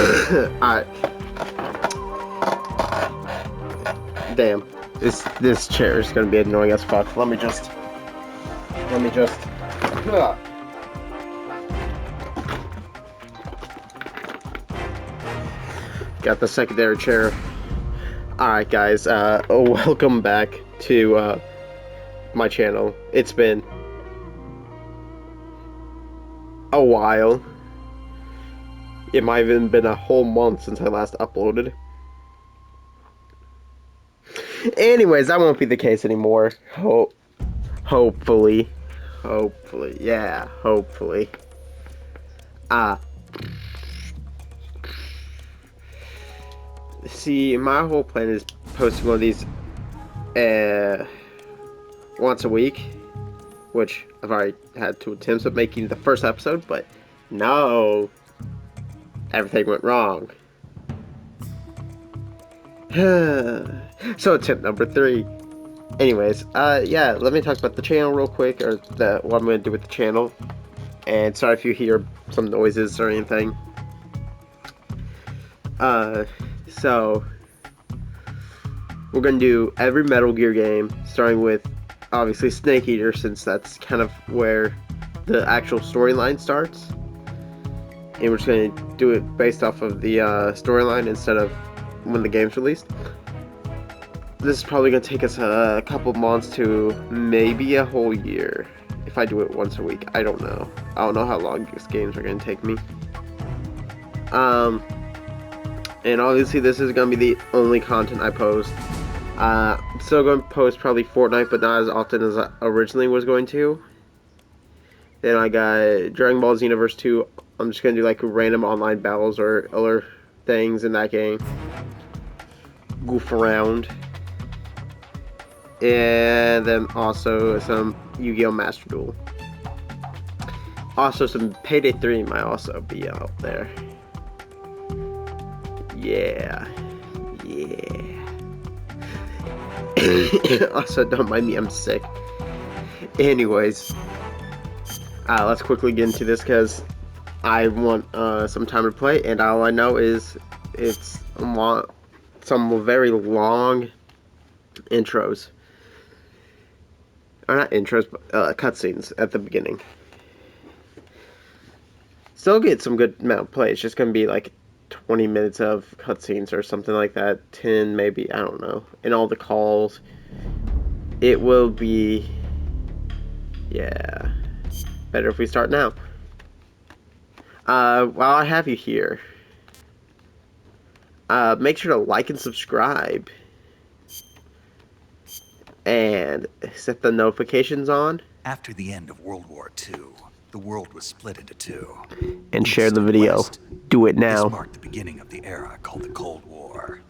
Alright. Damn. This chair is gonna be annoying as fuck. Let me just. Ugh. Got the secondary chair. Alright, guys. Welcome back to my channel. It's been a while. It might have even been a whole month since I last uploaded. Anyways, that won't be the case anymore. Hopefully. Yeah, hopefully. See, my whole plan is posting one of these once a week, which I've already had 2 attempts at making the first episode, but no, everything went wrong. So attempt number 3. Anyways, yeah, let me talk about the channel real quick, or what I'm going to do with the channel. And sorry if you hear some noises or anything. So we're going to do every Metal Gear game, starting with, obviously, Snake Eater, since that's kind of where the actual storyline starts. And we're just going to do it based off of the storyline instead of when the game's released. This is probably going to take us a couple months to maybe a whole year. If I do it once a week, I don't know. I don't know how long these games are going to take me. And obviously this is going to be the only content I post. Still going to post probably Fortnite, but not as often as I originally was going to. Then I got Dragon Ball Xenoverse 2. I'm just going to do like random online battles or other things in that game. Goof around. And then also some Yu-Gi-Oh! Master Duel. Also some Payday 3 might also be out there. Yeah. Also, don't mind me, I'm sick. Anyways. Let's quickly get into this because I want some time to play, and all I know is it's some very long intros. Or not intros, but cutscenes at the beginning. Still get some good amount of play. It's just going to be like 20 minutes of cutscenes or something like that. 10 maybe, I don't know. And all the calls. It will be... yeah. Better if we start now. While I have you here, make sure to like and subscribe. And set the notifications on. After the end of World War II, the world was split into 2. And share the video. West. Do it now. This marked the beginning of the era called the Cold War.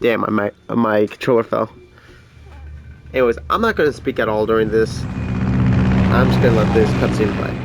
Damn, my controller fell. Anyways, I'm not going to speak at all during this. I'm just going to let this cutscene play.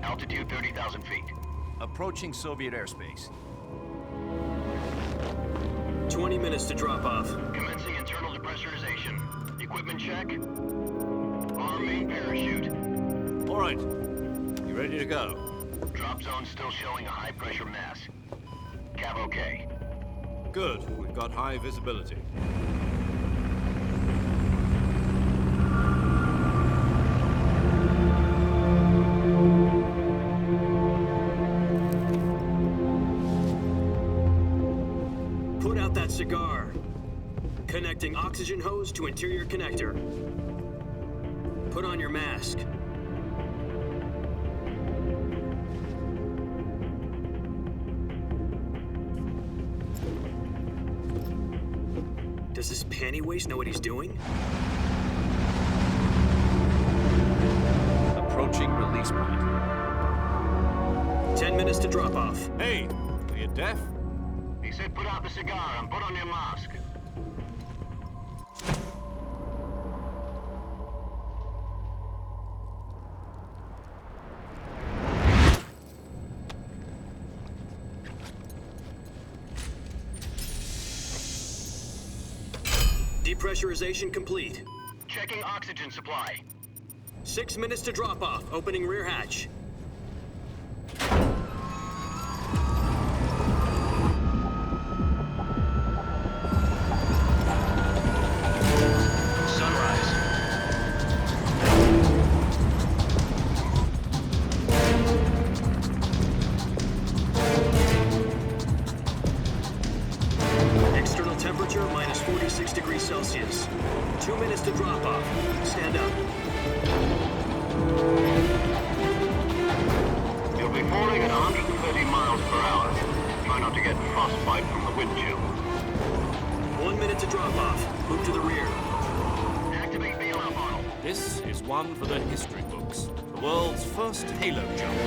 Altitude 30,000 feet. Approaching Soviet airspace. 20 minutes to drop off. Commencing internal depressurization. Equipment check. Arm main parachute. All right. You ready to go? Drop zone still showing a high pressure mass. Cav okay. Good. We've got high visibility. Put out that cigar. Connecting oxygen hose to interior connector. Put on your mask. Does this panty waste know what he's doing? Approaching release point. minutes to drop off. Hey, are you deaf? He said put out the cigar and put on your mask. Depressurization complete. Checking oxygen supply. 6 minutes to drop off. Opening rear hatch. Sunrise. External temperature minus 46 degrees Celsius. 2 minutes to drop off. Stand up. You'll be falling at 130 miles per hour. Try not to get frostbite from the wind chill. 1 minute to drop off. Move to the rear. Activate bailout model. This is one for the history books. The world's first Halo jump.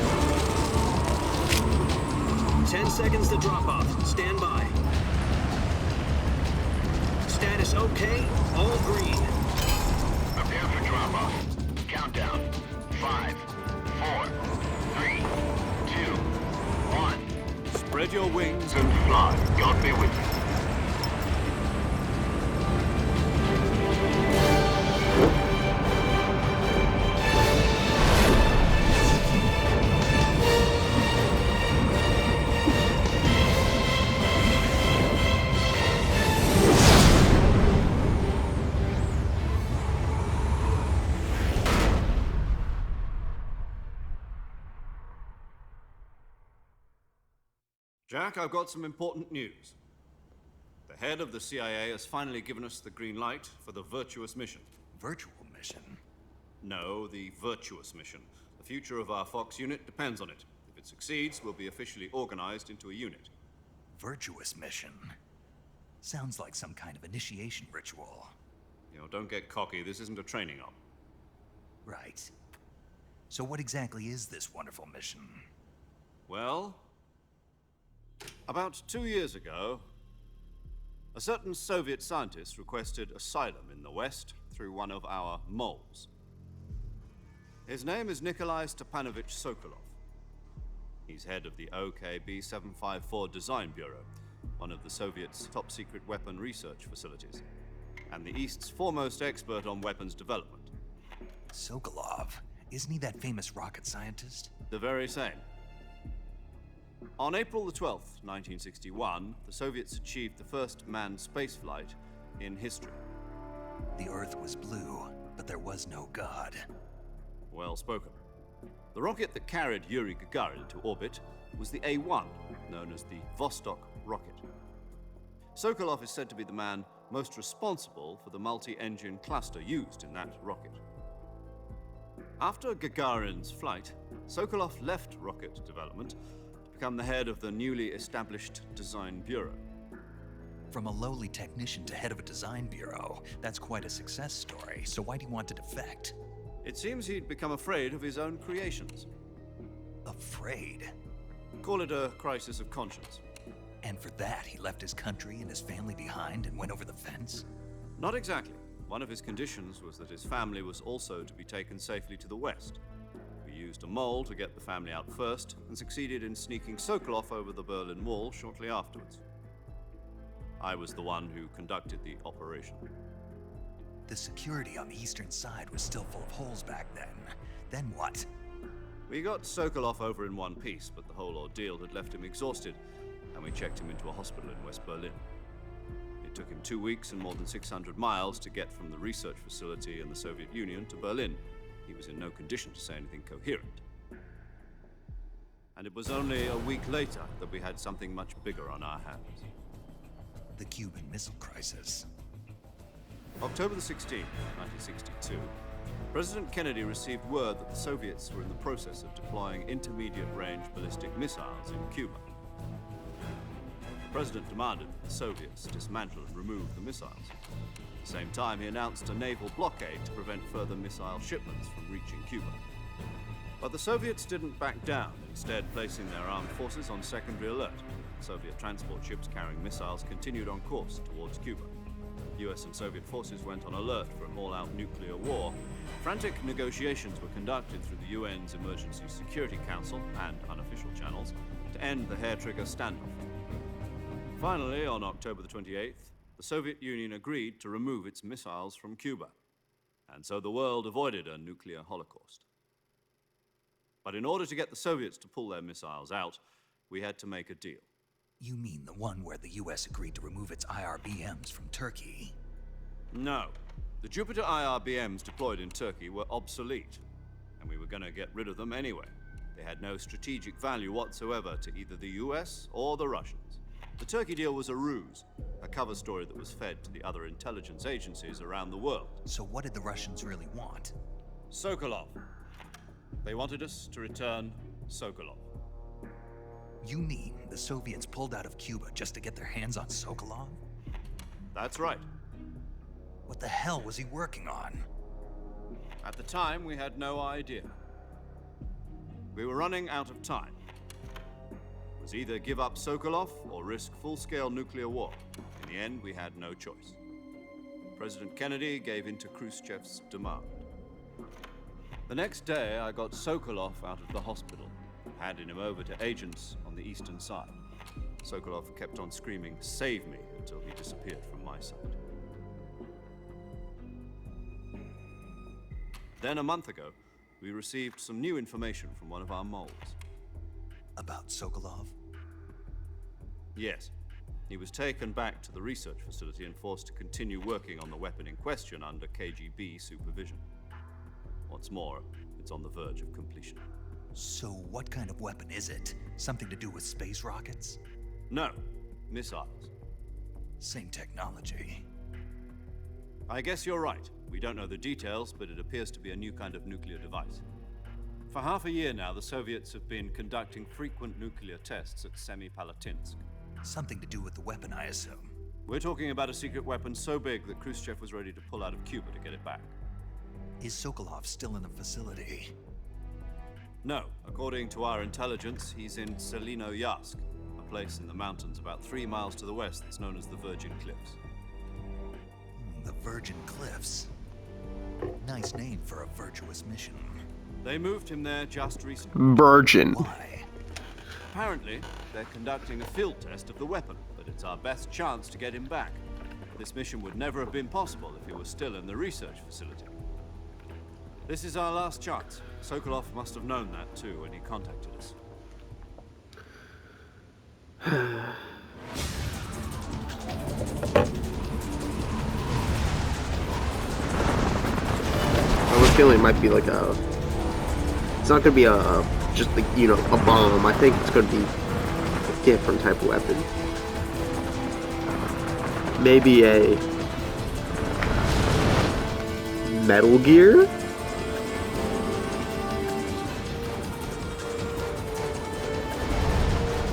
10 seconds to drop off. Stand by. Status okay. All green. Prepare for drop-off. Countdown. 5, 4, 3, 2, 1. Spread your wings And fly. God be with you. Jack, I've got some important news. The head of the CIA has finally given us the green light for the Virtuous mission. Virtual mission? No, the Virtuous mission. The future of our Fox unit depends on it. If it succeeds, we'll be officially organized into a unit. Virtuous mission? Sounds like some kind of initiation ritual. You know, don't get cocky. This isn't a training op. Right. So what exactly is this wonderful mission? Well, about 2 years ago, a certain Soviet scientist requested asylum in the West through one of our moles. His name is Nikolai Stepanovich Sokolov. He's head of the OKB 754 Design Bureau, one of the Soviets' top-secret weapon research facilities, and the East's foremost expert on weapons development. Sokolov? Isn't he that famous rocket scientist? The very same. On April the 12th, 1961, the Soviets achieved the first manned spaceflight in history. The Earth was blue, but there was no God. Well spoken. The rocket that carried Yuri Gagarin into orbit was the A-1, known as the Vostok rocket. Sokolov is said to be the man most responsible for the multi-engine cluster used in that rocket. After Gagarin's flight, Sokolov left rocket development to become the head of the newly established Design Bureau. From a lowly technician to head of a design bureau, that's quite a success story. So why do you want to defect? It seems he'd become afraid of his own creations. Afraid? Call it a crisis of conscience. And for that, he left his country and his family behind and went over the fence? Not exactly. One of his conditions was that his family was also to be taken safely to the West. We used a mole to get the family out first and succeeded in sneaking Sokolov over the Berlin Wall shortly afterwards. I was the one who conducted the operation. The security on the eastern side was still full of holes back then. Then what? We got Sokolov over in one piece, but the whole ordeal had left him exhausted, and we checked him into a hospital in West Berlin. It took him 2 weeks and more than 600 miles to get from the research facility in the Soviet Union to Berlin. He was in no condition to say anything coherent. And it was only a week later that we had something much bigger on our hands. The Cuban Missile Crisis. October the 16th, 1962, President Kennedy received word that the Soviets were in the process of deploying intermediate-range ballistic missiles in Cuba. The President demanded that the Soviets dismantle and remove the missiles. At the same time, he announced a naval blockade to prevent further missile shipments from reaching Cuba. By But the Soviets didn't back down, instead placing their armed forces on secondary alert. Soviet transport ships carrying missiles continued on course towards Cuba. US and Soviet forces went on alert for an all-out nuclear war. Frantic negotiations were conducted through the UN's Emergency Security Council and unofficial channels to end the hair-trigger standoff. Finally, on October the 28th, the Soviet Union agreed to remove its missiles from Cuba. And so the world avoided a nuclear holocaust. But in order to get the Soviets to pull their missiles out, we had to make a deal. You mean the one where the US agreed to remove its IRBMs from Turkey? No. The Jupiter IRBMs deployed in Turkey were obsolete, and we were going to get rid of them anyway. They had no strategic value whatsoever to either the US or the Russians. The Turkey deal was a ruse, a cover story that was fed to the other intelligence agencies around the world. So what did the Russians really want? Sokolov. They wanted us to return Sokolov. You mean the Soviets pulled out of Cuba just to get their hands on Sokolov? That's right. What the hell was he working on? At the time, we had no idea. We were running out of time. It was either give up Sokolov or risk full-scale nuclear war. In the end, we had no choice. President Kennedy gave in to Khrushchev's demand. The next day, I got Sokolov out of the hospital, handing him over to agents on the eastern side. Sokolov kept on screaming, "Save me," until he disappeared from my sight. Then a month ago, we received some new information from one of our moles. About Sokolov? Yes. He was taken back to the research facility and forced to continue working on the weapon in question under KGB supervision. What's more, it's on the verge of completion. So what kind of weapon is it? Something to do with space rockets? No, missiles. Same technology. I guess you're right. We don't know the details, but it appears to be a new kind of nuclear device. For half a year now, the Soviets have been conducting frequent nuclear tests at Semipalatinsk. Something to do with the weapon, I assume. We're talking about a secret weapon so big that Khrushchev was ready to pull out of Cuba to get it back. Is Sokolov still in the facility? No. According to our intelligence, he's in Selinoyarsk, a place in the mountains about 3 miles to the west that's known as the Virgin Cliffs. The Virgin Cliffs. Nice name for a virtuous mission. They moved him there just recently. Virgin. Why? Apparently, they're conducting a field test of the weapon, but it's our best chance to get him back. This mission would never have been possible if he was still in the research facility. This is our last chance. Sokolov must have known that too when he contacted us. I have a feeling it might be like a... It's not gonna be a just like, you know, a bomb. I think it's gonna be a different type of weapon. Maybe a Metal Gear?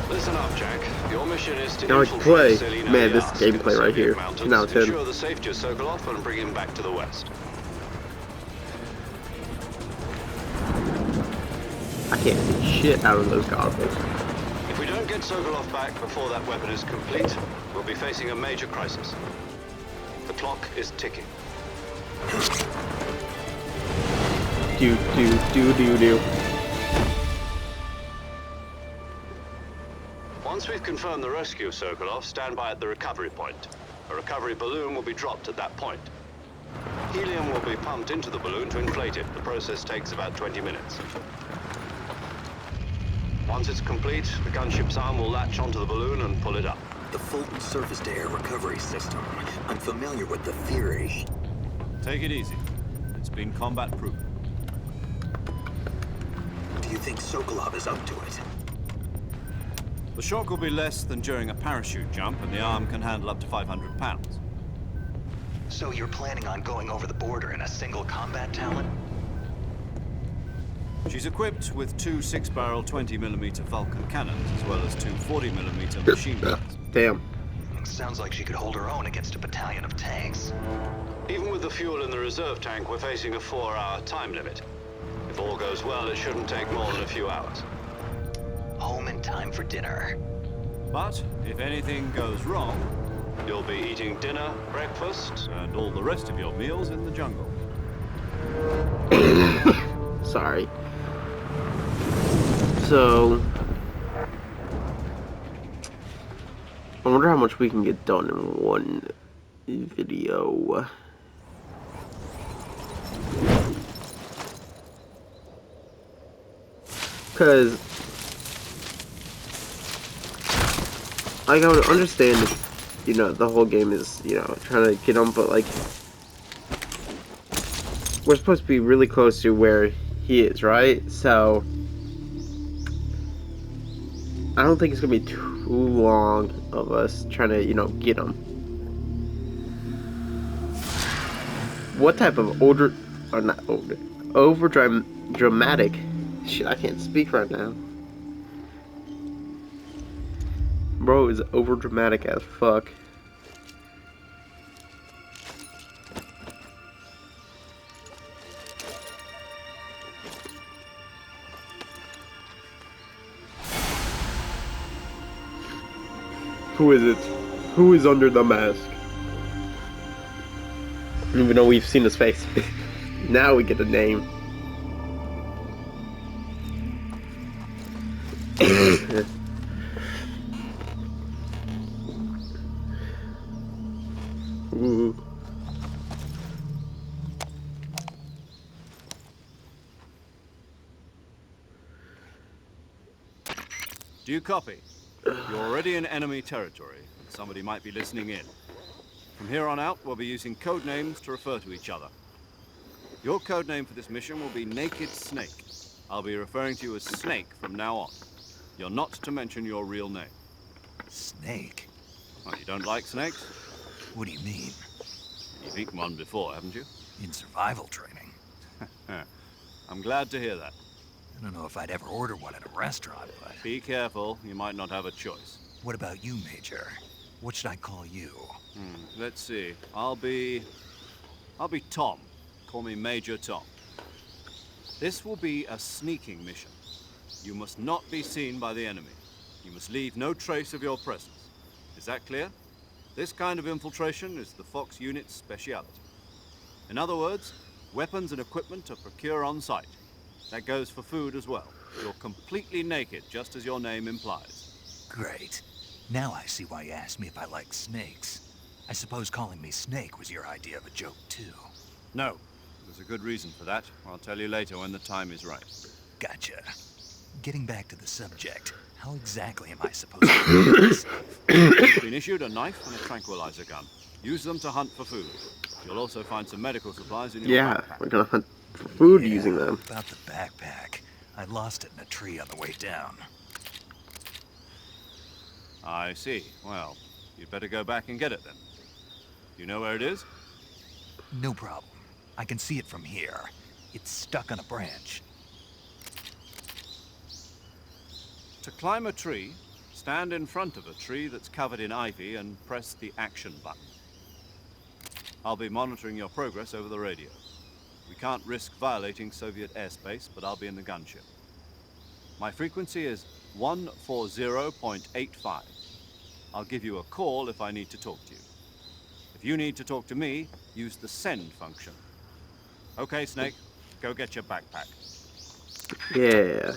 Listen up, Jack. Your mission is to Now I can play. infiltrate Selinoyarsk Man, this in the gameplay right Soviet here. mountains, 10 out of 10. ensure the safety of Sokolov and bring him back to the west. I can't see shit out of those goggles. If we don't get Sokolov back before that weapon is complete, we'll be facing a major crisis. The clock is ticking. Do. Once we've confirmed the rescue of Sokolov, stand by at the recovery point. A recovery balloon will be dropped at that point. Helium will be pumped into the balloon to inflate it. The process takes about 20 minutes. Once it's complete, the gunship's arm will latch onto the balloon and pull it up. The Fulton surface-to-air recovery system. I'm familiar with the theory. Take it easy. It's been combat-proven. Do you think Sokolov is up to it? The shock will be less than during a parachute jump, and the arm can handle up to 500 pounds. So you're planning on going over the border in a single combat talent? She's equipped with 2 6-barrel 20mm Vulcan cannons, as well as 2 40mm machine guns. Damn. Sounds like she could hold her own against a battalion of tanks. Even with the fuel in the reserve tank, we're facing a 4-hour time limit. If If all goes well, it shouldn't take more than a few hours. Home in time for dinner. But if anything goes wrong, You'll be eating dinner, breakfast. and all the rest of your meals in the jungle. Sorry. So, I wonder how much we can get done in one video. Because like, I would understand if, you know, the whole game is, you know, trying to get them, but like, we're supposed to be really close to where he is, right? So I don't think it's gonna be too long of us trying to, you know, get him. What type of over dramatic shit, I can't speak right now. Bro is over dramatic as fuck. Who is it? Who is under the mask? Even though we've seen his face. Now we get a name. Ooh. Do you copy? You're already in enemy territory, and somebody might be listening in. From here on out, we'll be using code names to refer to each other. Your code name for this mission will be Naked Snake. I'll be referring to you as Snake from now on. You're not to mention your real name. Snake? Well, you don't like snakes? What do you mean? You've eaten one before, haven't you? In survival training? I'm glad to hear that. I don't know if I'd ever order one at a restaurant, but... Be careful, you might not have a choice. What about you, Major? What should I call you? Let's see. I'll be Tom. Call me Major Tom. This will be a sneaking mission. You must not be seen by the enemy. You must leave no trace of your presence. Is that clear? This kind of infiltration is the Fox unit's speciality. In other words, weapons and equipment are procured on site. That goes for food as well. You're completely naked, just as your name implies. Great. Now I see why you asked me if I like snakes. I suppose calling me Snake was your idea of a joke, too. No. There's a good reason for that. I'll tell you later when the time is right. Gotcha. Getting back to the subject, how exactly am I supposed to protect myself? You've been issued a knife and a tranquilizer gun. Use them to hunt for food. You'll also find some medical supplies in your backpack. We're gonna hunt for food Yeah, using them. About the backpack. I lost it in a tree on the way down. I see. Well, you'd better go back and get it then. You know where it is? No problem. I can see it from here. It's stuck on a branch. To climb a tree, stand in front of a tree that's covered in ivy and press the action button. I'll be monitoring your progress over the radio. We can't risk violating Soviet airspace, but I'll be in the gunship. My frequency is 140.85. I'll give you a call if I need to talk to you. If you need to talk to me, use the send function. Okay, Snake, go get your backpack. Yeah.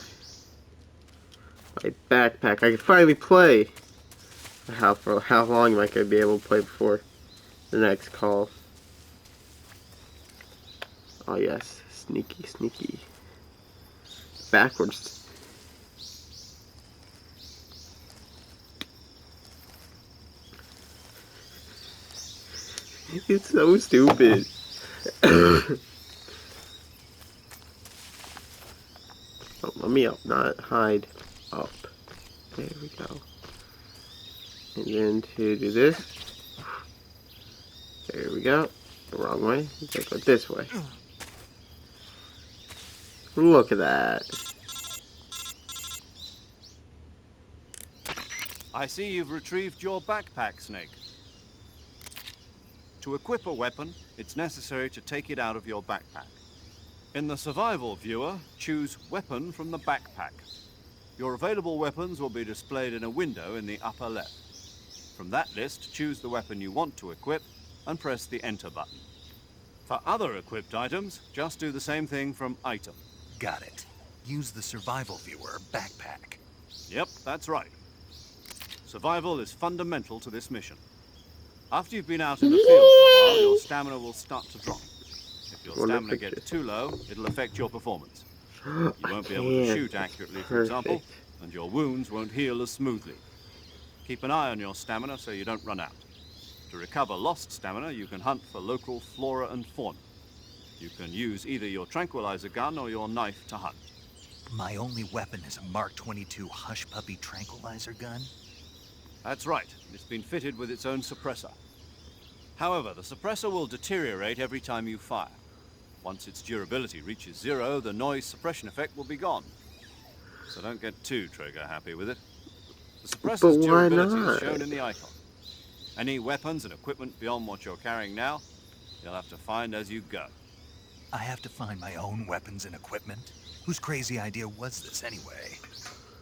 My backpack. I can finally play. For how long am I gonna be able to play before the next call? Oh yes, sneaky, sneaky. Backwards. It's so stupid. Oh, let me up, not hide. Up. There we go. And then to do this. There we go. The wrong way. You gotta go this way. Look at that. I see you've retrieved your backpack, Snake. To equip a weapon, it's necessary to take it out of your backpack. In the survival viewer, choose Weapon from the backpack. Your available weapons will be displayed in a window in the upper left. From that list, choose the weapon you want to equip and press the Enter button. For other equipped items, just do the same thing from Item. Got it. Use the survival viewer backpack. Yep, that's right. Survival is fundamental to this mission. After you've been out in the field for a while, your stamina will start to drop. If your stamina gets too low, it'll affect your performance. You won't be able to shoot accurately, for example, and your wounds won't heal as smoothly. Keep an eye on your stamina so you don't run out. To recover lost stamina, you can hunt for local flora and fauna. You can use either your tranquilizer gun or your knife to hunt. My only weapon is a Mark 22 Hush Puppy tranquilizer gun? That's right. It's been fitted with its own suppressor. However, the suppressor will deteriorate every time you fire. Once its durability reaches 0, the noise suppression effect will be gone. So don't get too trigger happy with it. The suppressor's durability is shown in the icon. Any weapons and equipment beyond what you're carrying now, you'll have to find as you go. I have to find my own weapons and equipment? Whose crazy idea was this anyway?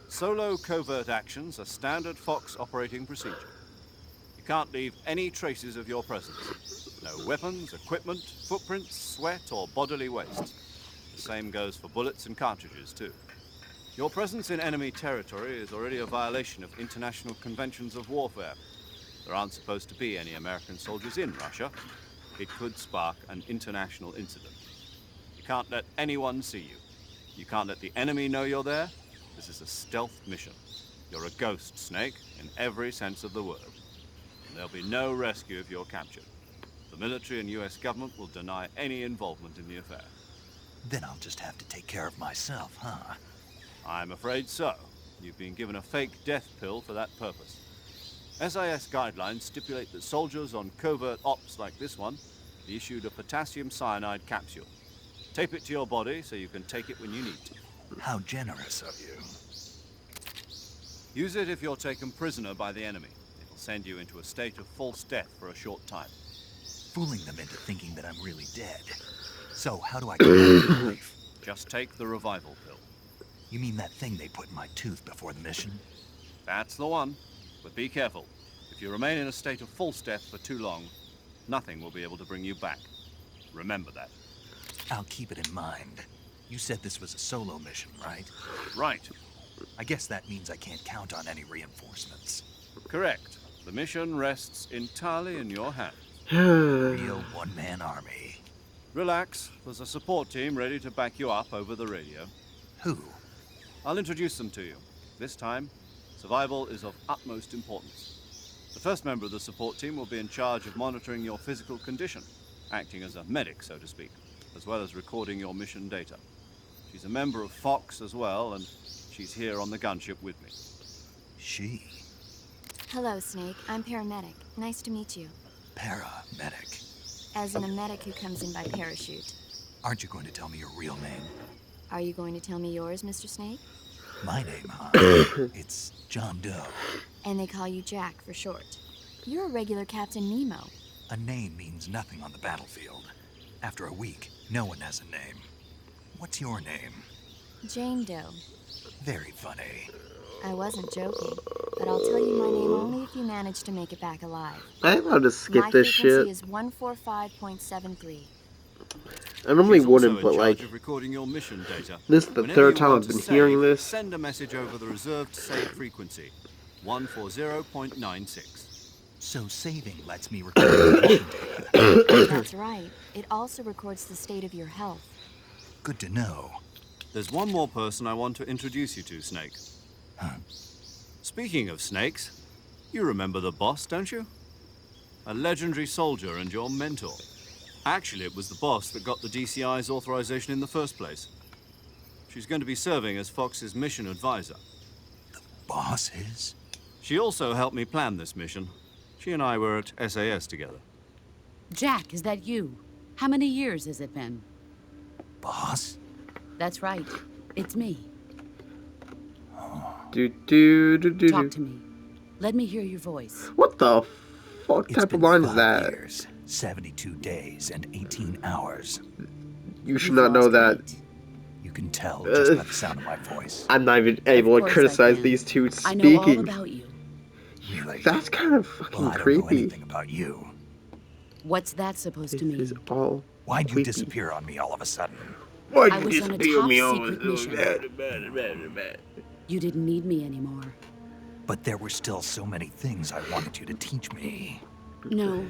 Solo covert actions are standard Fox operating procedure. You can't leave any traces of your presence. No weapons, equipment, footprints, sweat, or bodily waste. The same goes for bullets and cartridges, too. Your presence in enemy territory is already a violation of international conventions of warfare. There aren't supposed to be any American soldiers in Russia. It could spark an international incident. You can't let anyone see you. You can't let the enemy know you're there. This is a stealth mission. You're a ghost, Snake, in every sense of the word. And there'll be no rescue if you're captured. The military and US government will deny any involvement in the affair. Then I'll just have to take care of myself, huh? I'm afraid so. You've been given a fake death pill for that purpose. SIS guidelines stipulate that soldiers on covert ops like this one be issued a potassium cyanide capsule. Tape it to your body so you can take it when you need to. How generous of you. Use it if you're taken prisoner by the enemy. It'll send you into a state of false death for a short time. Fooling them into thinking that I'm really dead. So how do I get back to life? Just take the revival pill. You mean that thing they put in my tooth before the mission? That's the one. But be careful. If you remain in a state of false death for too long, nothing will be able to bring you back. Remember that. I'll keep it in mind. You said this was a solo mission, right? Right. I guess that means I can't count on any reinforcements. Correct. The mission rests entirely in your hands. Real one-man army. Relax. There's a support team ready to back you up over the radio. Who? I'll introduce them to you. This time, survival is of utmost importance. The first member of the support team will be in charge of monitoring your physical condition, acting as a medic, so to speak, as well as recording your mission data. She's a member of Fox as well, and she's here on the gunship with me. She? Hello, Snake. I'm paramedic. Nice to meet you. Paramedic. As in a medic who comes in by parachute. Aren't you going to tell me your real name? Are you going to tell me yours, Mr. Snake? My name, huh? It's John Doe. And they call you Jack for short. You're a regular Captain Nemo. A name means nothing on the battlefield. After a week, no one has a name. What's your name? Jane Doe. Very funny. I wasn't joking, but I'll tell you my name only if you manage to make it back alive. I'm about to skip My this frequency shit. is 145.73. I normally She's wouldn't, also but in like, charge of recording your mission data. this is the Whenever third you time want I've to been hearing save, this. Send a message over the reserved save frequency, 140.96. So saving lets me record mission data. That's right. It also records the state of your health. Good to know. There's one more person I want to introduce you to, Snake. Huh? Speaking of snakes, you remember the boss, don't you? A legendary soldier and your mentor. Actually, it was the boss that got the DCI's authorization in the first place. She's going to be serving as Fox's mission advisor. Boss is? She also helped me plan this mission. She and I were at SAS together. Jack, is that you? How many years has it been? Boss? That's right. It's me. Talk to me. Let me hear your voice. What the fuck It's type of been line is 5 that? years, 72 days, and 18 hours. You should You've not know lost that. weight. You can tell just by the sound of my voice. I'm not even able to Of course I criticize can. these two I know all speaking. about you. Really? That's kind of Well, fucking I don't know creepy. anything about you. What's that supposed to This is mean? all Why'd you creepy. disappear on me all of a sudden? Why'd I you was on a disappear me top over secret mission. You didn't need me anymore. But there were still so many things I wanted you to teach me. No,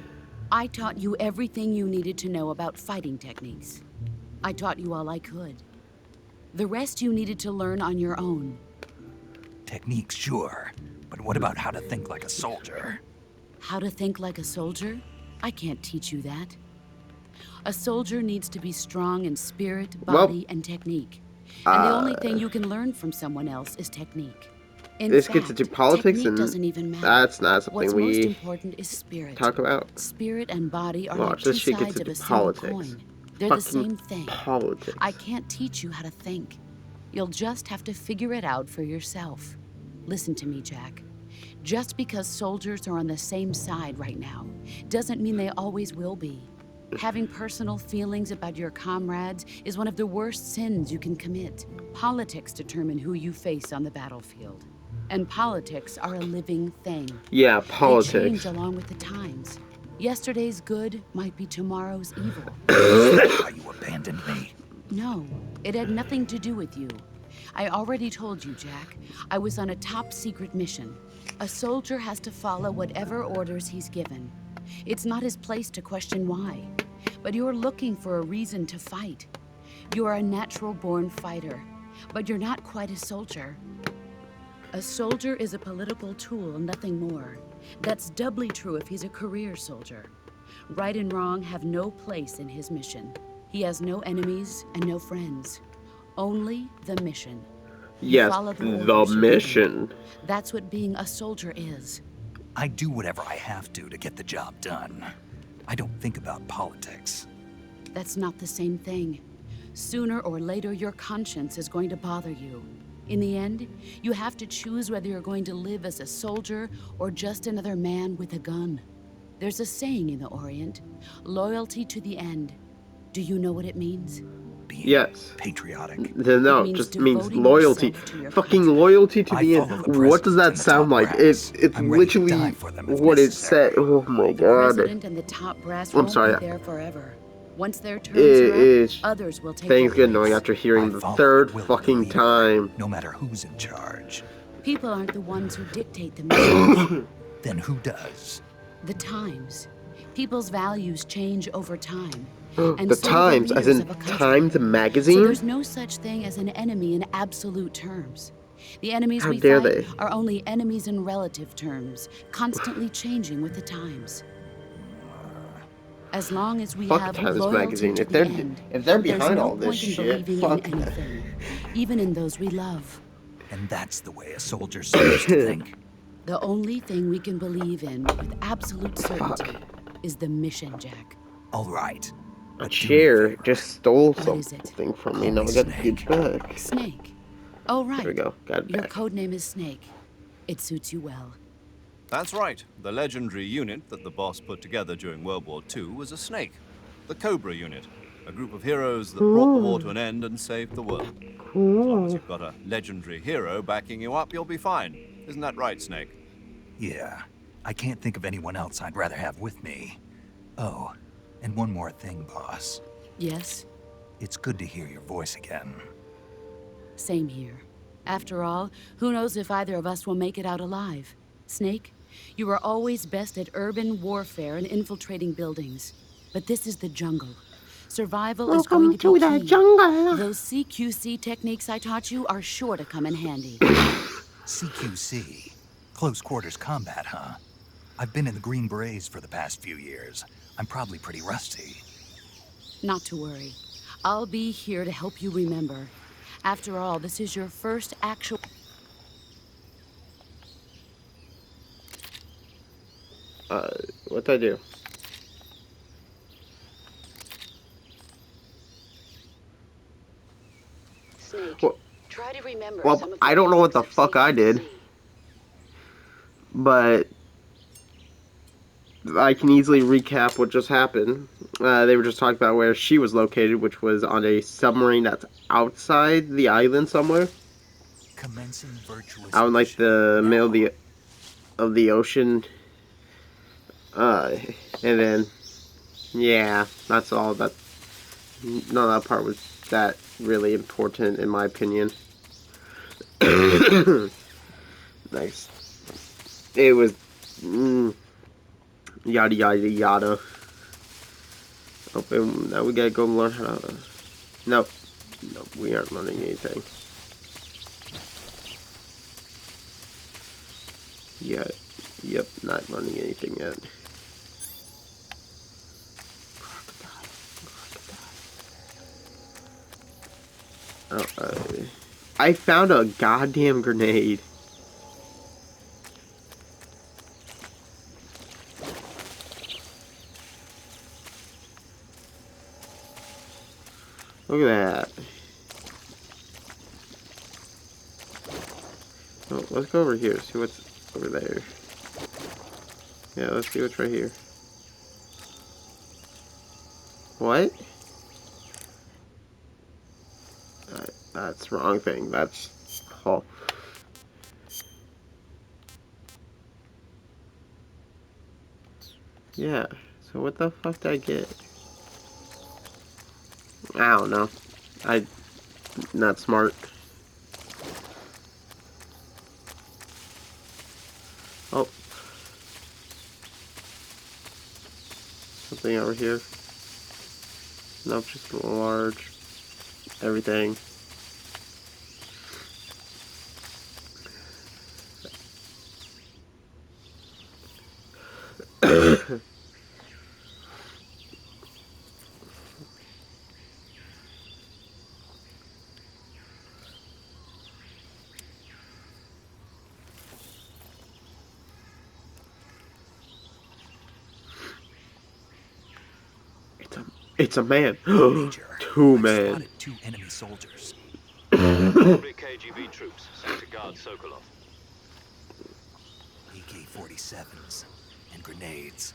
I taught you everything you needed to know about fighting techniques. I taught you all I could. The rest you needed to learn on your own. Techniques, sure. But what about how to think like a soldier? How to think like a soldier? I can't teach you that. A soldier needs to be strong in spirit, body, and technique. And the only thing you can learn from someone else is technique. In This fact, gets into politics, technique and doesn't even matter. that's not What's something most we important is spirit. talk about. Spirit and body are Watch, like two this shit gets sides of into a single politics. coin. They're the Fucking same thing. Politics. I can't teach you how to think. You'll just have to figure it out for yourself. Listen to me, Jack. Just because soldiers are on the same side right now doesn't mean they always will be. Having personal feelings about your comrades is one of the worst sins you can commit. Politics determine who you face on the battlefield. And politics are a living thing. Yeah, They politics. change along with the times. Yesterday's good might be tomorrow's evil. How you abandoned me? No, it had nothing to do with you. I already told you, Jack. I was on a top secret mission. A soldier has to follow whatever orders he's given. It's not his place to question why. But you're looking for a reason to fight. You are a natural-born fighter, but you're not quite a soldier. A soldier is a political tool, nothing more. That's doubly true if he's a career soldier. Right and wrong have no place in his mission. He has no enemies and no friends. Only the mission. You Yes, follow the the orders you're given. mission. That's what being a soldier is. I do whatever I have to get the job done. I don't think about politics. That's not the same thing. Sooner or later, your conscience is going to bother you. In the end, you have to choose whether you're going to live as a soldier or just another man with a gun. There's a saying in the Orient, loyalty to the end. Do you know what it means? Being Yes. patriotic. No, It means just means devoting loyalty. yourself to your Fucking country. loyalty to I the follow end. the What does president that and the sound top like? brass. It's I'm ready to literally die for them if what it necessary. said. Oh my The god. president and the top brass I'm won't sorry. be there forever. Once their terms It are up, is. others will take Things their get annoying place. after hearing I the follow third the will of the fucking leader, time. No matter who's in charge. People aren't the ones who dictate the missions. Then who does? The times. People's values change over time. The so do Times, as leaders in of a country. Times So magazine? there's no such thing as an enemy in absolute terms. The enemies How we dare fight they? are only enemies in relative terms, constantly changing with the times. As long as we Fuck have Times loyalty magazine. to If the they're end, if they're there's behind no all this point in shit, believing fuck in anything, even in those we love. And that's the way a soldier's supposed to think. The only thing we can believe in with absolute certainty is the mission, Jack. All right. A but do me a chair favor. just stole What is it? something from me. Call Now me I gotta get Snake. it back. Snake. Oh, right. There we go. Got it Your back. code name is Snake. It suits you well. That's right. The legendary unit that the boss put together during World War II was a snake. The Cobra unit. A group of heroes that brought the war to an end and saved the world. As long as you've got a legendary hero backing you up, you'll be fine. Isn't that right, Snake? Yeah. I can't think of anyone else I'd rather have with me. Oh, and one more thing, boss. Yes, It's good to hear your voice again. same here. After all, who knows if either of us will make it out alive? Snake, you are always best at urban warfare and infiltrating buildings. But this is the jungle. Survival is going to be key. jungle. Those CQC techniques I taught you are sure to come in handy. CQC. Close quarters combat, huh? I've been in the Green Berets for the past few years. I'm probably pretty rusty. Not to worry. I'll be here to help you remember. After all, this is your first actual... What'd I do? Snake, Well- try to remember well, some of I don't know what the basics of fuck I did. CQC. But I can easily recap what just happened. They were just talking about where she was located, which was on a submarine that's outside the island somewhere, Commencing virtuous out in like mission. the Now. middle of the ocean. And then, yeah, that's all. That none of that part was that really important, in my opinion. Nice. It was yada yada yada. Okay, now we gotta go learn how to. Nope, we aren't learning anything. Yeah, yep, not learning anything yet. Oh, I found a goddamn grenade. Look at that. Oh, let's go over here, see what's over there. Yeah, let's see what's right here. What? That's wrong thing. That's... Oh. Yeah, so what the fuck did I get? I don't know. Not smart. Oh. Something over here. Nope, just a large. Everything. It's a man. Major, Two I've men. spotted 2 enemy soldiers. Probably KGB troops sent to guard Sokolov. AK-47s and grenades.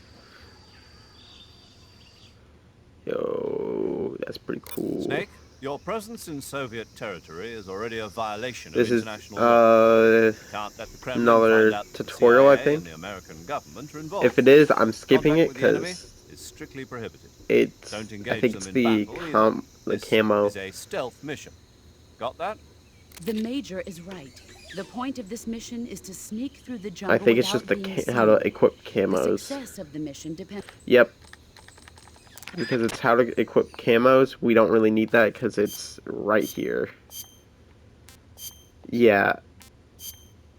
Yo, that's pretty cool. Snake, your presence in Soviet territory is already a violation This of is international law. Can't let the Kremlin another find out that the tutorial, I CIA think. and the American government are involved. If it is, I'm skipping Contact it with the enemy because is strictly prohibited. it's. Don't I engage think them it's in the battle either. This camo. is a stealth mission. Got that? The Major is right. The point of this mission is to sneak through the jungle I think it's just without the being how to seen. equip The camos. success of the mission depends. Yep. Because it's how to equip camos. We don't really need that because it's right here. Yeah.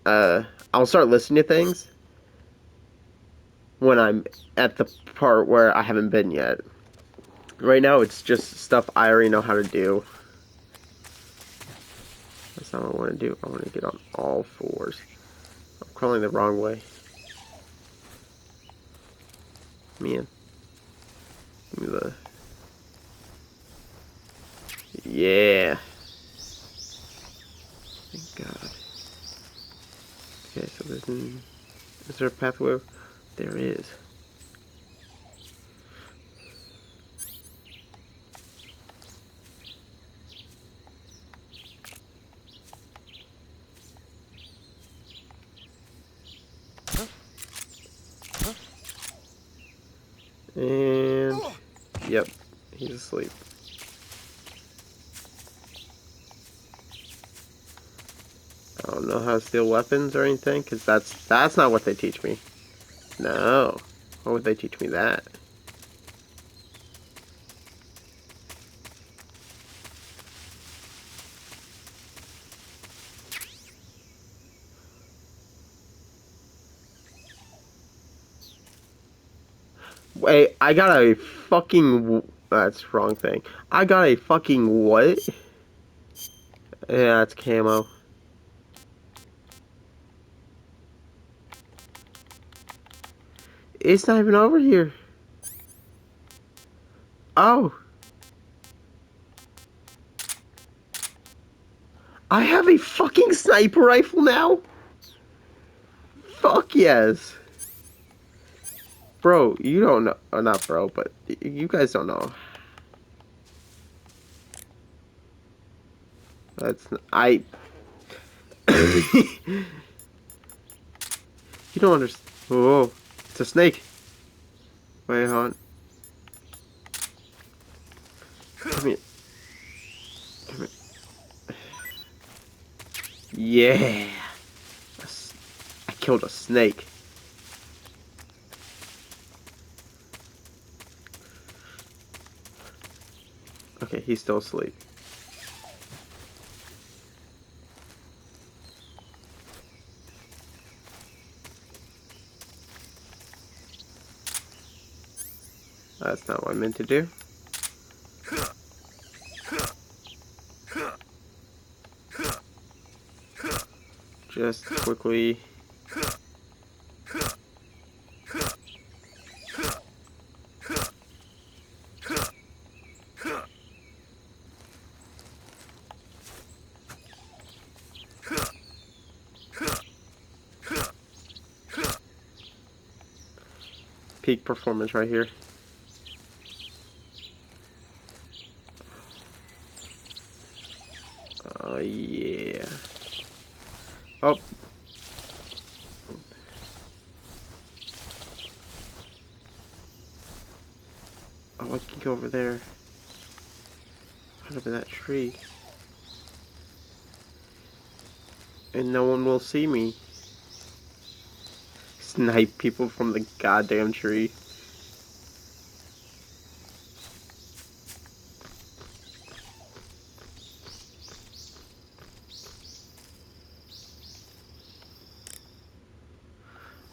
I'll start listening to things when I'm at the part where I haven't been yet. Right now, it's just stuff I already know how to do. That's not what I want to do. I want to get on all fours. I'm crawling the wrong way. Man. Give me the... Yeah. Thank God. Okay, so is there a pathway? There is. And yep, he's asleep. I don't know how to steal weapons or anything, because that's not what they teach me. No. Why would they teach me that? Wait, I got a fucking... That's wrong thing. I got a fucking what? Yeah, it's camo. It's not even over here. Oh. I have a fucking sniper rifle now? Fuck yes. Bro, you don't know. Or not bro, but you guys don't know. That's... I... You don't understand. Oh, it's a snake. Wait, hold on. Come here. Come here. Yeah. I killed a snake. Okay, he's still asleep. That's not what I meant to do. Just quickly. Peak performance right here. Oh yeah. Oh. Oh, I can go over there. Over that tree. And no one will see me. Snipe people from the goddamn tree.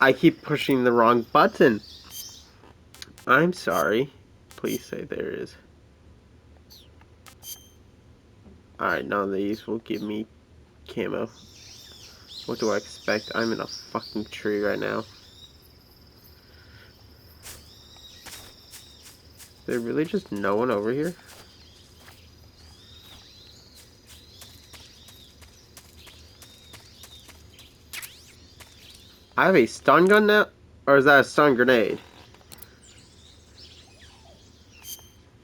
I keep pushing the wrong button. I'm sorry. Please say there is. Alright, none of these will give me camo. What do I expect? I'm in a fucking tree right now. Is there really just no one over here? I have a stun gun now? Or is that a stun grenade?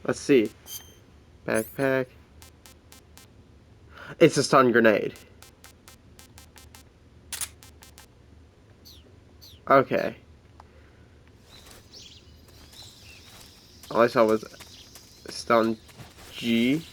Let's see. Backpack. It's a stun grenade. Okay. All I saw was stun G.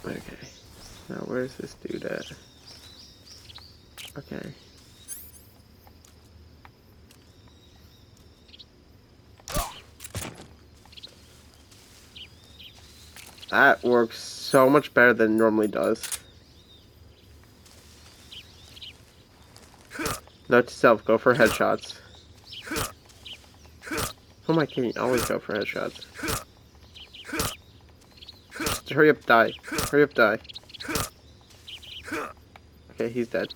Okay. Now where's this dude at? Okay. That works so much better than it normally does. Note to self, go for headshots. Who am I kidding? Always go for headshots. Just hurry up, die. Hurry up, die. Okay, he's dead.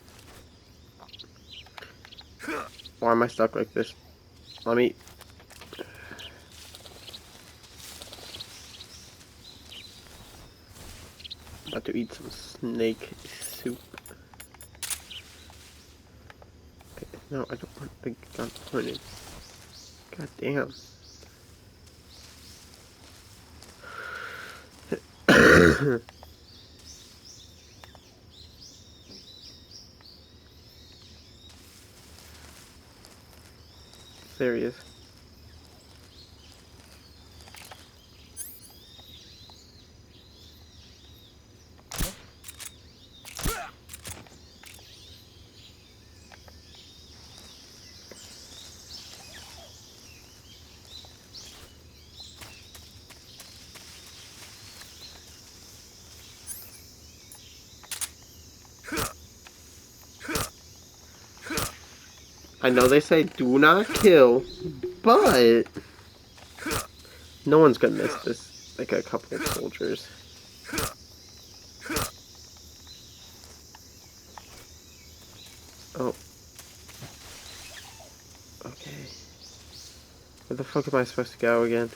Why am I stuck like this? Let me... About to eat some snake soup. Okay, no, I don't want the gun pointed. God damn. There he is. I know they say do not kill, but No one's gonna miss this, like a couple of soldiers. Oh. Okay. Where the fuck am I supposed to go again?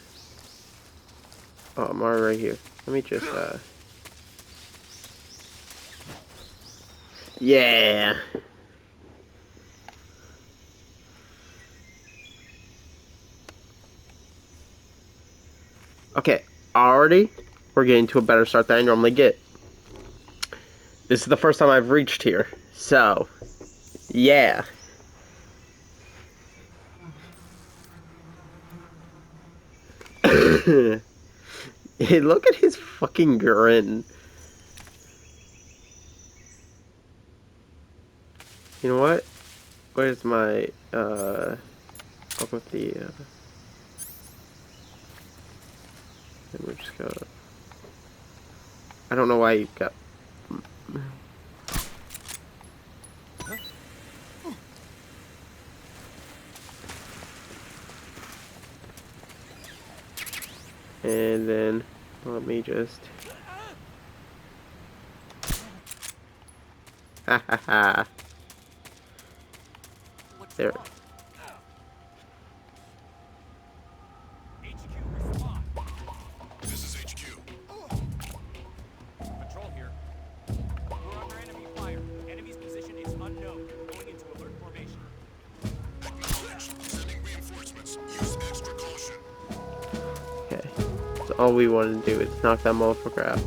Oh, I'm already right here. Let me just, Yeah! Okay, already we're getting to a better start than I normally get. This is the first time I've reached here, so yeah. Hey, look at his fucking grin. You know what? Where's my I'll go with the and we're just gonna, I don't know why you got and then let me just ha ha ha. There. This is HQ. Patrol here. We're under enemy fire. Enemy's position is unknown. Going into alert formation. Acknowledged. Sending reinforcements. Use extra caution. Okay. So all we want to do is knock that motherfucker out.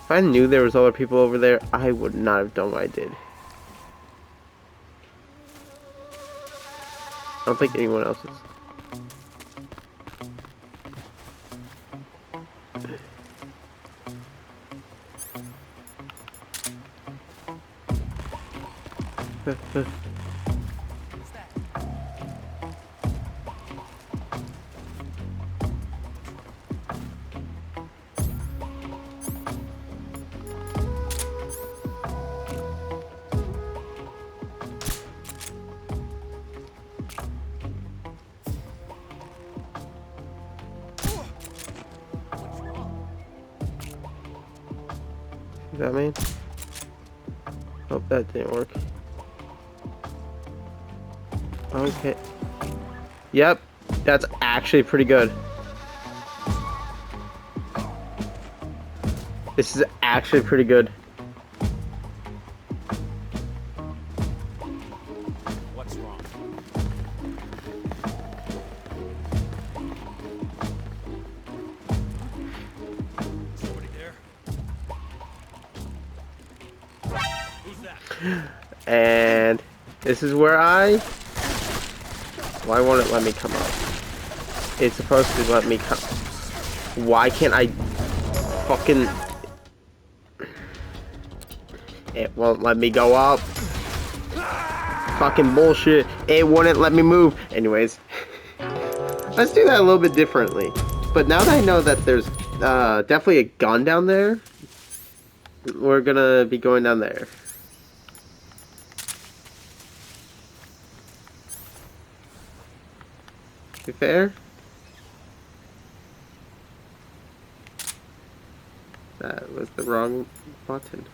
If I knew there was other people over there, I would not have done what I did. I don't think anyone else is. Is that mean? Hope that didn't work. Okay. Yep, that's actually pretty good. This is actually pretty good. What's wrong? Somebody there? Who's that? And this is where why won't it let me come up? It's supposed to let me come. Why can't I fucking... It won't let me go up. Fucking bullshit. It wouldn't let me move. Anyways. Let's do that a little bit differently. But now that I know that there's definitely a gun down there, we're gonna be going down there. Be fair? That was the wrong button.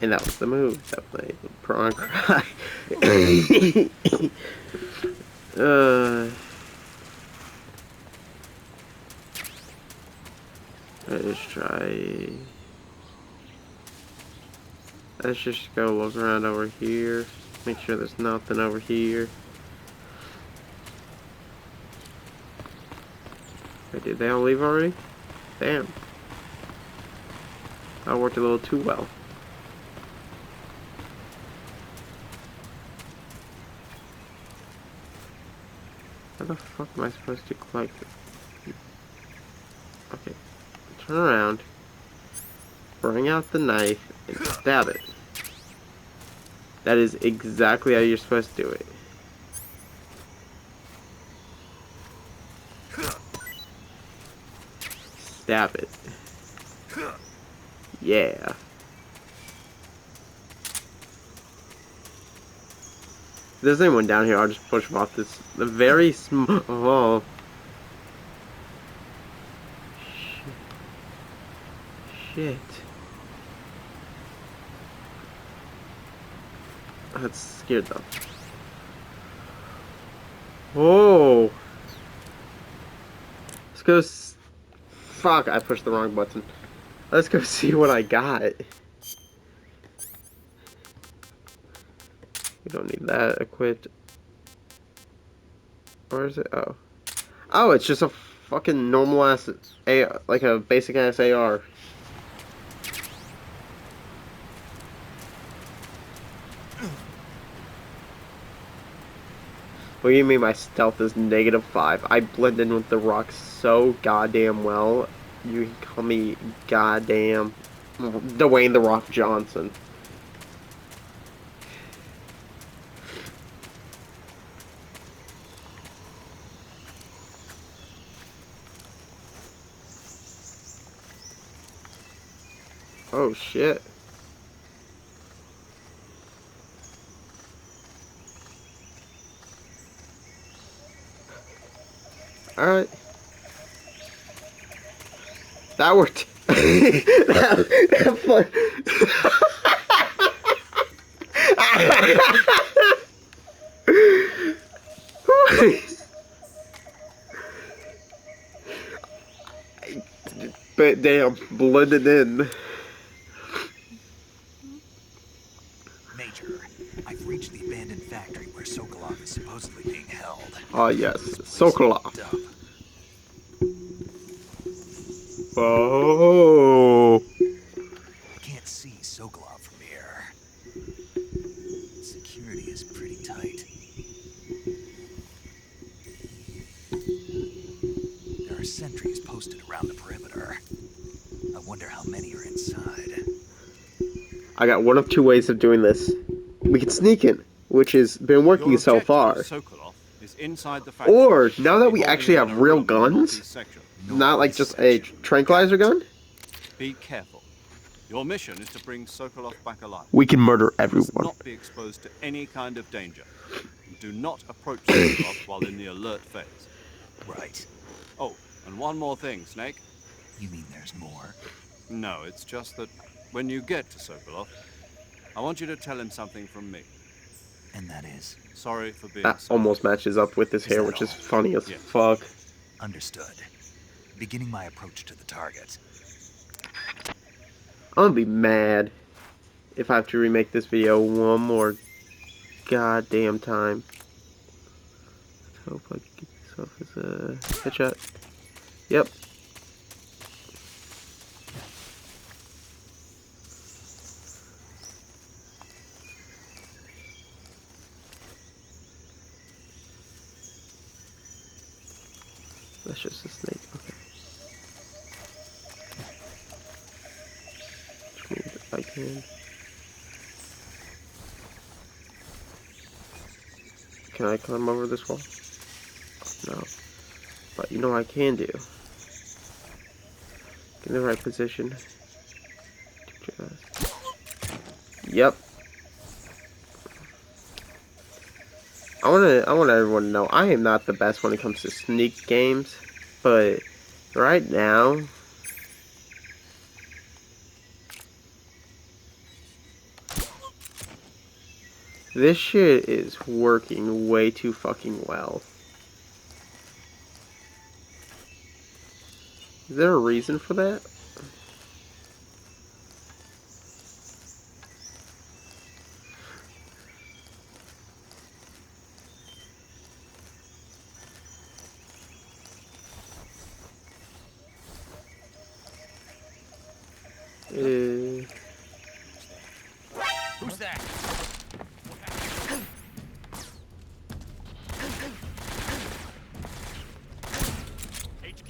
And that was the move. Definitely. Prawn cry. Let's try. Let's just go look around over here. Make sure there's nothing over here. Wait, did they all leave already? Damn. I worked a little too well. How the fuck am I supposed to collect it? Okay. Turn around. Bring out the knife and stab it. That is exactly how you're supposed to do it. Stab it. Yeah. there's anyone down here, I'll just push them off this very small. Oh. Shit. That's scared though. Whoa. Let's go. Fuck, I pushed the wrong button. Let's go see what I got. We don't need that equipped. Where is it? Oh. Oh, it's just a fucking normal ass AR, like a basic ass AR. What do you mean my stealth is -5? I blend in with the rocks so goddamn well. You can call me goddamn Dwayne The Rock Johnson. Oh shit. Alright. That worked. that fun. But damn, blended in. Major, I've reached the abandoned factory where Sokolov is supposedly being held. Ah yes, Sokolov. Oh. I can't see Sokolov from here. Security is pretty tight. There are sentries posted around the perimeter. I wonder how many are inside. I got one of two ways of doing this. We can sneak in, which has been working so far. Sokolov is inside the factory. Or, now that we actually have real guns, not like just a tranquilizer gun, be careful. Your mission is to bring Sokolov back alive. we can murder He must everyone. not be exposed to any kind of danger. Do not approach Sokolov while in the alert phase. Right. Oh, and one more thing, Snake. You mean there's more? No, it's just that when you get to Sokolov, I want you to tell him something from me. And that is? Sorry for being That so almost matches up with his hair, which is funny as fuck. Understood. Beginning my approach to the target. I'm gonna be mad if I have to remake this video one more goddamn time. Let's hope I can get this off as a headshot. Yep. That's just a snake. Okay. Which means I can. Can I climb over this wall? No. But you know what I can do. Get in the right position. Yep. I want everyone to know I am not the best when it comes to sneak games, but right now this shit is working way too fucking well. Is there a reason for that? Who's that? HQ.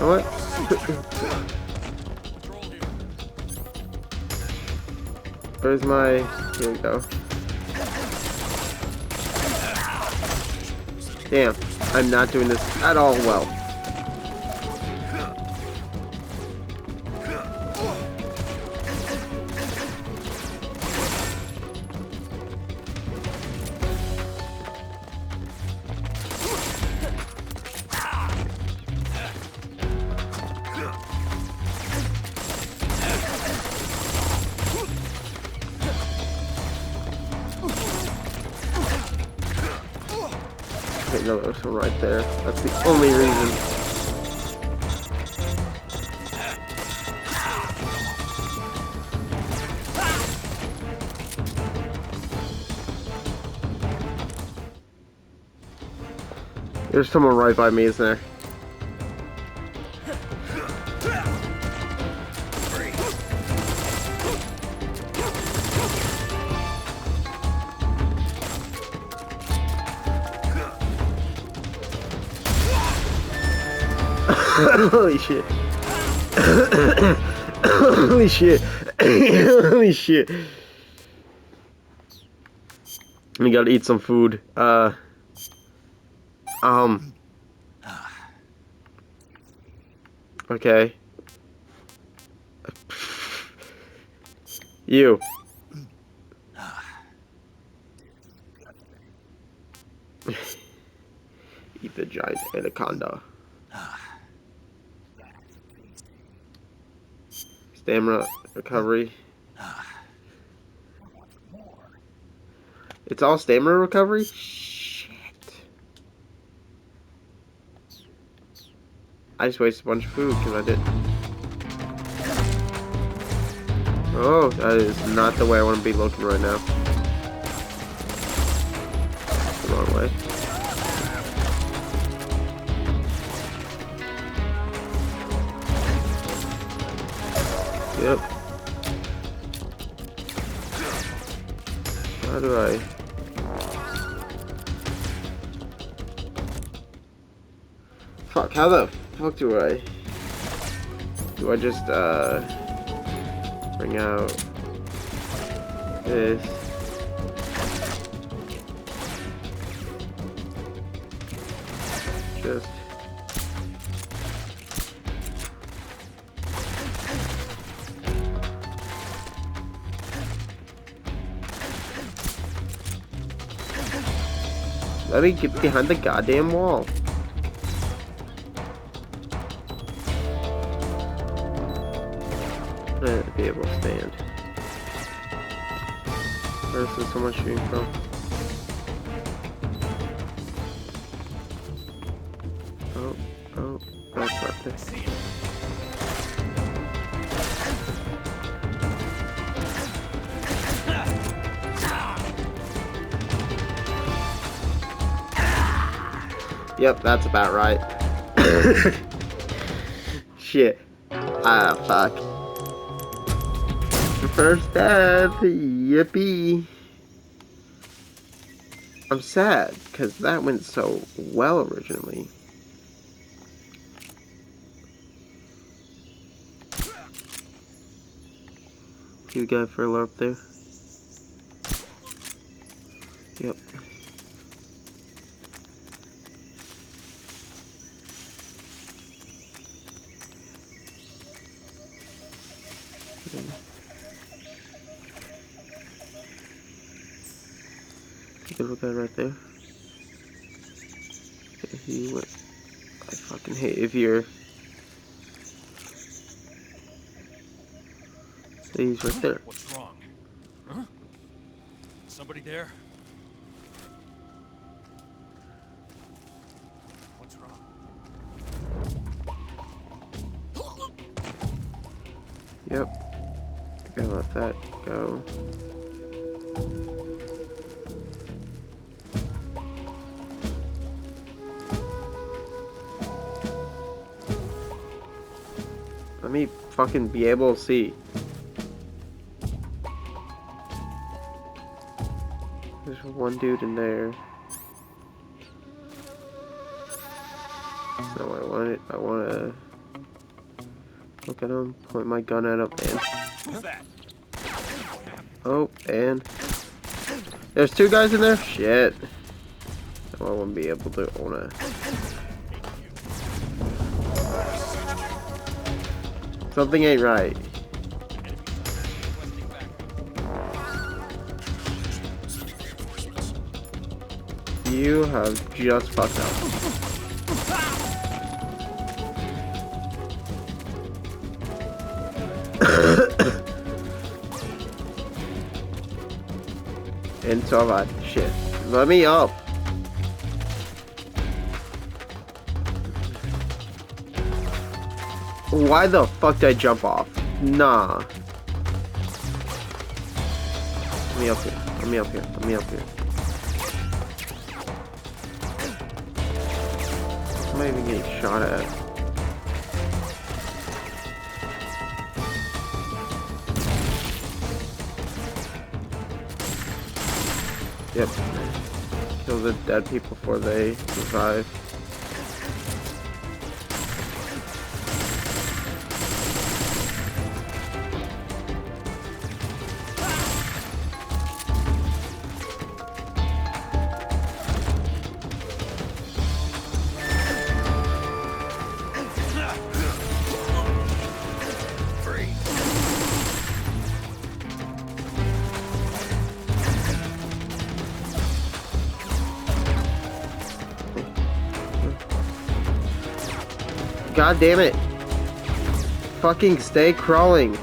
What? Where's my... Here we go. Damn, I'm not doing this at all well. didn't know there was one right there. That's the only reason. There's someone right by me, isn't there? Holy shit. Holy shit. Holy shit. We gotta eat some food. Okay. You. Eat the giant anaconda. Stamina recovery. It's all stamina recovery? Shit. I just wasted a bunch of food because I didn't. Oh, that is not the way I want to be looking right now. The wrong way. Yep. How do I? Fuck, how the fuck do I just, bring out this? Just... Let me get behind the goddamn wall. Be able to stand. Where's this someone shooting from? Oh, that's not this. Yep, that's about right. Shit. Ah, fuck. First death, yippee. I'm sad, because that went so well originally. You got further up there? Yep. Take a look at it right there. If you went, I fucking hate if you're. He's right there. What's wrong? Huh? Somebody there? What's wrong? Yep. Gotta let that go. Let me fucking be able to see. There's one dude in there. That's not what I wanted. I want to look at him, point my gun at him, and... Who's that? Oh, and... There's two guys in there? Shit. I won't be able to own a... Something ain't right. You have just fucked up. And so have I. Shit. Let me up. Why the fuck did I jump off? Nah. Let me up here. Let me up here. Let me up here. I'm not even getting shot at. Yep. Kill the dead people before they revive. God damn it. Fucking stay crawling.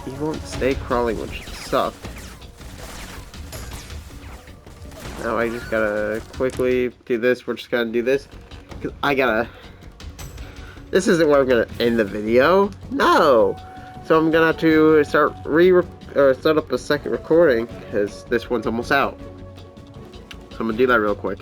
You won't stay crawling, which sucks. Now I just gotta quickly do this. We're just gonna do this. Cause I gotta... This isn't where I'm gonna end the video. No! So I'm gonna have to start set up a second recording because this one's almost out. So I'm gonna do that real quick.